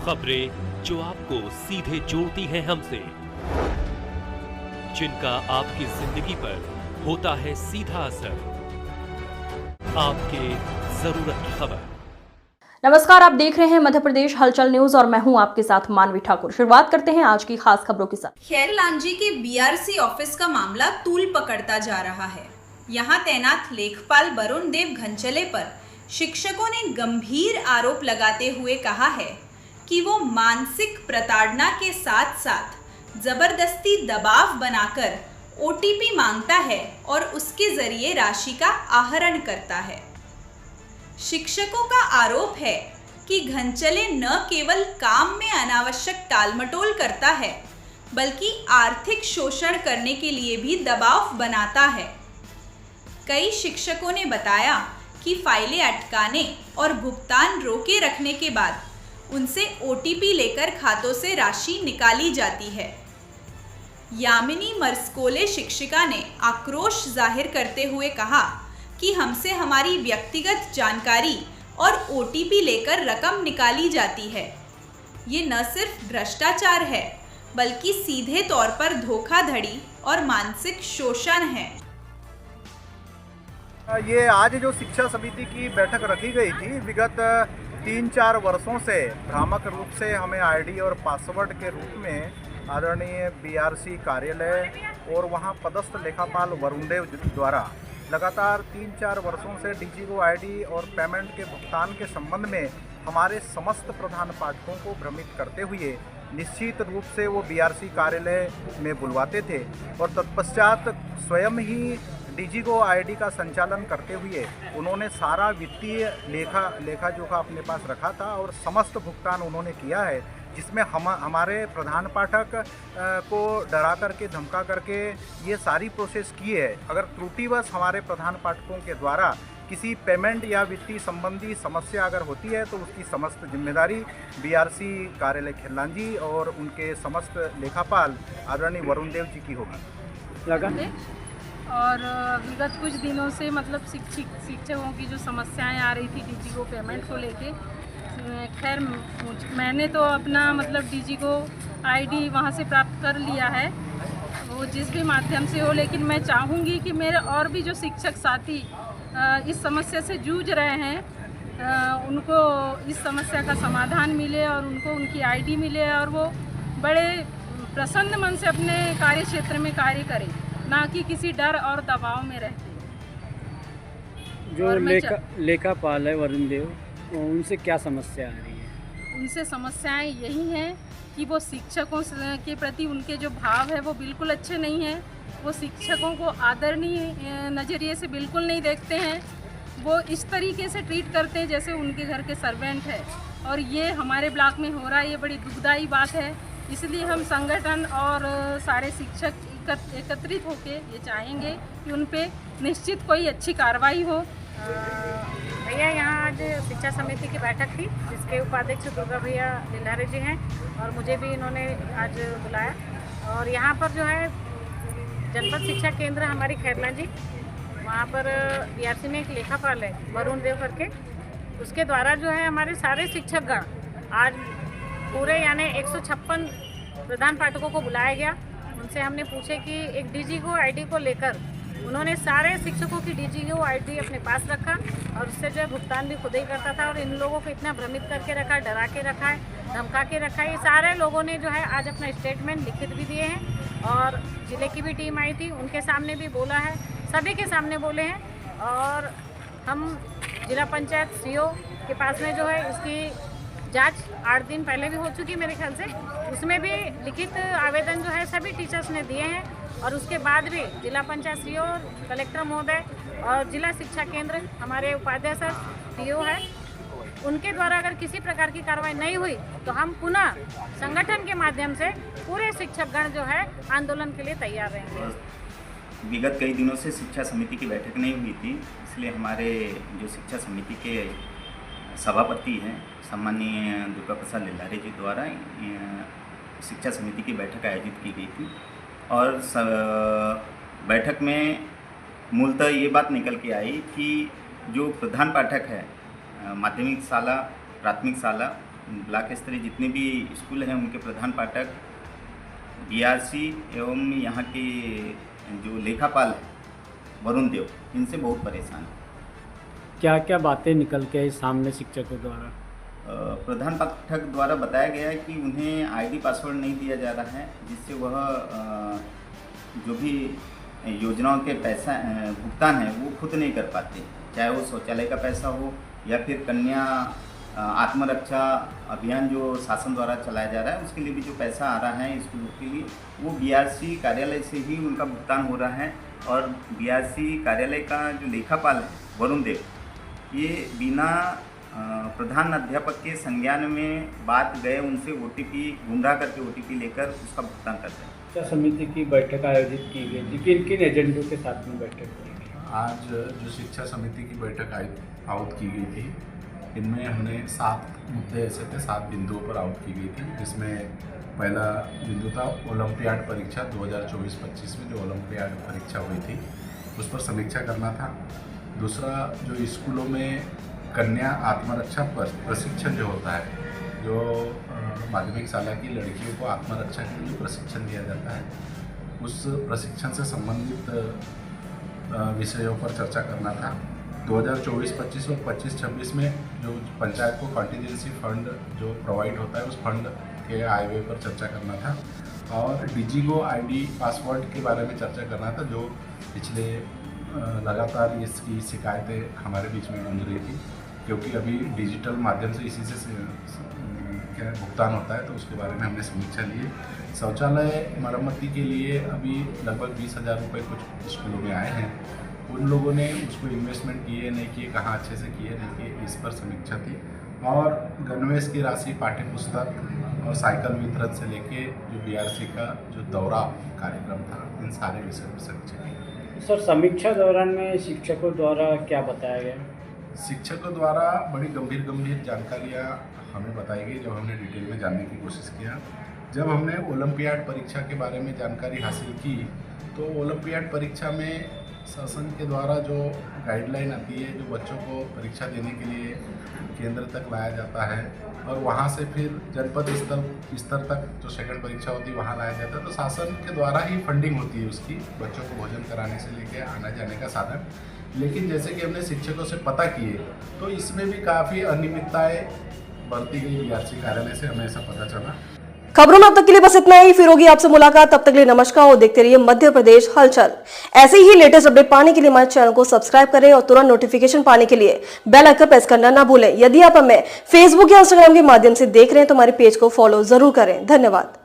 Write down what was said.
खबरें जो आपको सीधे जोड़ती हैं हमसे, जिनका आपकी जिंदगी पर होता है सीधा असर। आपके जरूरत की खबर। नमस्कार, आप देख रहे हैं मध्य प्रदेश हलचल न्यूज और मैं हूं आपके साथ मानवी ठाकुर। शुरुआत करते हैं आज की खास खबरों के साथ। खैरलांजी के बीआरसी ऑफिस का मामला तूल पकड़ता जा रहा है। यहां तैनात लेखपाल वरुण देव घनचले पर शिक्षकों ने गंभीर आरोप लगाते हुए कहा है कि वो मानसिक प्रताड़ना के साथ साथ जबरदस्ती दबाव बनाकर ओटीपी मांगता है और उसके जरिए राशि का आहरण करता है। शिक्षकों का आरोप है कि घनचले न केवल काम में अनावश्यक टालमटोल करता है, बल्कि आर्थिक शोषण करने के लिए भी दबाव बनाता है। कई शिक्षकों ने बताया कि फाइलें अटकाने और भुगतान रोके रखने के बाद उनसे ओटीपी लेकर खातों से राशि निकाली जाती है। यामिनी मरस्कोले शिक्षिका ने आक्रोश जाहिर करते हुए कहा कि हमसे हमारी व्यक्तिगत जानकारी और ओटीपी लेकर रकम निकाली जाती है। ये न सिर्फ भ्रष्टाचार है, बल्कि सीधे तौर पर धोखाधड़ी और मानसिक शोषण है। ये आज जो शिक्षा समिति की बैठक रखी गई थी, विगत 3-4 वर्षों से भ्रामक रूप से हमें आईडी और पासवर्ड के रूप में आदरणीय बीआरसी कार्यालय और वहां पदस्थ लेखापाल वरुण देव द्वारा लगातार 3-4 वर्षों से डीजीगो आईडी और पेमेंट के भुगतान के संबंध में हमारे समस्त प्रधान पाठकों को भ्रमित करते हुए निश्चित रूप से वो बीआरसी कार्यालय में बुलवाते थे और तत्पश्चात स्वयं ही डीजीगो आईडी का संचालन करते हुए उन्होंने सारा वित्तीय लेखा जोखा अपने पास रखा था और समस्त भुगतान उन्होंने किया है, जिसमें हमारे प्रधान पाठक को डरा करके धमका करके ये सारी प्रोसेस की है। अगर त्रुटिवश हमारे प्रधान पाठकों के द्वारा किसी पेमेंट या वित्तीय संबंधी समस्या अगर होती है तो उसकी समस्त जिम्मेदारी बीआरसी कार्यालय खैरलांजी और उनके समस्त लेखापाल आदरणीय वरुण देव जी की होगी। और विगत कुछ दिनों से मतलब शिक्षकों की जो समस्याएं आ रही थी डीजीगो पेमेंट को लेके, खैर मैंने तो अपना मतलब डीजीगो आईडी वहां से प्राप्त कर लिया है, वो जिस भी माध्यम से हो, लेकिन मैं चाहूँगी कि मेरे और भी जो शिक्षक साथी इस समस्या से जूझ रहे हैं उनको इस समस्या का समाधान मिले और उनको उनकी आईडी मिले और वो बड़े प्रसन्न मन से अपने कार्य क्षेत्र में कार्य करें, ना कि किसी डर और दबाव में रहते। जो लेखापाल है वरुण देव, उनसे क्या समस्या आ रही है? उनसे समस्याएं यही हैं कि वो शिक्षकों के प्रति उनके जो भाव है वो बिल्कुल अच्छे नहीं हैं। वो शिक्षकों को आदरणीय नज़रिए से बिल्कुल नहीं देखते हैं। वो इस तरीके से ट्रीट करते हैं जैसे उनके घर के सर्वेंट है, और ये हमारे ब्लॉक में हो रहा है। ये बड़ी दुखदायी बात है। इसलिए हम संगठन और सारे शिक्षक एकत्रित होकर ये चाहेंगे कि उन पे निश्चित कोई अच्छी कार्रवाई हो। भैया यहाँ आज शिक्षा समिति की बैठक थी, जिसके उपाध्यक्ष दुर्गा भैया दिल्हारे जी हैं और मुझे भी इन्होंने आज बुलाया। और यहाँ पर जो है जनपद शिक्षा केंद्र हमारी खैरलांजी, वहाँ पर बीआरसी में एक लेखापाल है वरुण देव करके, उसके द्वारा जो है हमारे सारे शिक्षकगण आज पूरे यानी 156 प्रधान पाठकों को बुलाया गया। उनसे हमने पूछे कि एक डीजीगो आईडी को लेकर उन्होंने सारे शिक्षकों की डीजीगो आईडी अपने पास रखा और उससे जो है भुगतान भी खुद ही करता था और इन लोगों को इतना भ्रमित करके रखा, डरा के रखा है, धमका के रखा है। ये सारे लोगों ने जो है आज अपना स्टेटमेंट लिखित भी दिए हैं और जिले की भी टीम आई थी, उनके सामने भी बोला है, सभी के सामने बोले हैं। और हम जिला पंचायत सीओ के पास में जो है इसकी जांच 8 दिन पहले भी हो चुकी मेरे ख्याल से, उसमें भी लिखित आवेदन जो है सभी टीचर्स ने दिए हैं। और उसके बाद भी जिला पंचायत सीओ, कलेक्टर महोदय और जिला शिक्षा केंद्र हमारे उपाध्याय सर पीओ है, उनके द्वारा अगर किसी प्रकार की कार्रवाई नहीं हुई तो हम पुनः संगठन के माध्यम से पूरे शिक्षकगण जो है आंदोलन के लिए तैयार रहेंगे। विगत कई दिनों से शिक्षा समिति की बैठक नहीं हुई थी, इसलिए हमारे जो शिक्षा समिति के सभापति हैं सम्माननीय दुर्गा प्रसाद दिल्हारे जी द्वारा शिक्षा समिति की बैठक आयोजित की गई थी। और बैठक में मूलतः ये बात निकल के आई कि जो प्रधान पाठक है माध्यमिक शाला, प्राथमिक शाला ब्लॉक स्तरीय जितने भी स्कूल हैं उनके प्रधान पाठक बीआरसी एवं यहाँ के जो लेखापाल हैं वरुण देव, इनसे बहुत परेशान हैं। क्या क्या बातें निकल के आई सामने शिक्षकों द्वारा? प्रधान पाठक द्वारा बताया गया है कि उन्हें आईडी पासवर्ड नहीं दिया जा रहा है, जिससे वह जो भी योजनाओं के पैसा भुगतान है वो खुद नहीं कर पाते, चाहे वो शौचालय का पैसा हो या फिर कन्या आत्मरक्षा अभियान जो शासन द्वारा चलाया जा रहा है उसके लिए भी जो पैसा आ रहा है स्कूलों के लिए वो बीआरसी कार्यालय से ही उनका भुगतान हो रहा है। और बीआरसी कार्यालय का जो लेखापाल है वरुण देव, ये बिना प्रधान अध्यापक के संज्ञान में बात गए उनसे ओटीपी गुमराह करके ओटीपी लेकर उसका भुगतान करते हैं। शिक्षा समिति की बैठक आयोजित की गई थी, किन किन एजेंडों के साथ में बैठक हुई? आज जो शिक्षा समिति की बैठक आउट की गई थी, इनमें हमने 7 मुद्दे ऐसे थे, 7 बिंदुओं पर आउट की गई थी, जिसमें पहला बिंदु था ओलंपियाड परीक्षा 2024-25 में जो ओलंपियाड परीक्षा हुई थी उस पर समीक्षा करना था। दूसरा, जो स्कूलों में कन्या आत्मरक्षा पर प्रशिक्षण जो होता है, जो माध्यमिक शाला की लड़कियों को आत्मरक्षा के लिए जो प्रशिक्षण दिया जाता है, उस प्रशिक्षण से संबंधित विषयों पर चर्चा करना था। 2024-25 और 25-26 में जो पंचायत को कॉन्टीजेंसी फंड जो प्रोवाइड होता है उस फंड के आय व्यय पर चर्चा करना था। और डिजिगो आईडी पासवर्ड के बारे में चर्चा करना था, जो पिछले लगातार इसकी शिकायतें हमारे बीच में गूंज रही थी, क्योंकि अभी डिजिटल माध्यम से इसी से क्या भुगतान होता है, तो उसके बारे में हमने समीक्षा ली। शौचालय मरम्मती के लिए अभी लगभग 20,000 रुपये कुछ स्कूलों में आए हैं, उन लोगों ने उसको इन्वेस्टमेंट किए नहीं किए, कहाँ अच्छे से किए नहीं किए, इस पर समीक्षा थी। और गणवेश की राशि, पाठ्य पुस्तक और साइकिल वितरण से लेके जो बीआरसी का जो दौरा कार्यक्रम था, इन सारे विषयों पर समीक्षा की। सर, समीक्षा दौरान में शिक्षकों द्वारा क्या बताया गया? शिक्षकों द्वारा बड़ी गंभीर जानकारियाँ हमें बताई गई, जब हमने डिटेल में जानने की कोशिश किया। जब हमने ओलंपियाड परीक्षा के बारे में जानकारी हासिल की, तो ओलंपियाड परीक्षा में शासन के द्वारा जो गाइडलाइन आती है, जो बच्चों को परीक्षा देने के लिए केंद्र तक लाया जाता है और वहाँ से फिर जनपद स्तर तक जो सेकंड परीक्षा होती है वहाँ लाया जाता है, तो शासन के द्वारा ही फंडिंग होती है उसकी, बच्चों को भोजन कराने से लेकर आने जाने का साधन। लेकिन जैसे कि हमने शिक्षकों से पता किए, तो इसमें भी काफ़ी अनियमितताएँ बरती गई बीआरसी कार्यालय से, हमें ऐसा पता चला। खबरों में अब तक के लिए बस इतना ही। फिर होगी आपसे मुलाकात, तब तक के लिए नमस्कार और देखते रहिए मध्य प्रदेश हलचल। ऐसे ही लेटेस्ट अपडेट पाने के लिए हमारे चैनल को सब्सक्राइब करें और तुरंत नोटिफिकेशन पाने के लिए बेल आइकन प्रेस करना ना भूलें। यदि आप हमें फेसबुक या इंस्टाग्राम के माध्यम से देख रहे हैं तो हमारे पेज को फॉलो जरूर करें। धन्यवाद।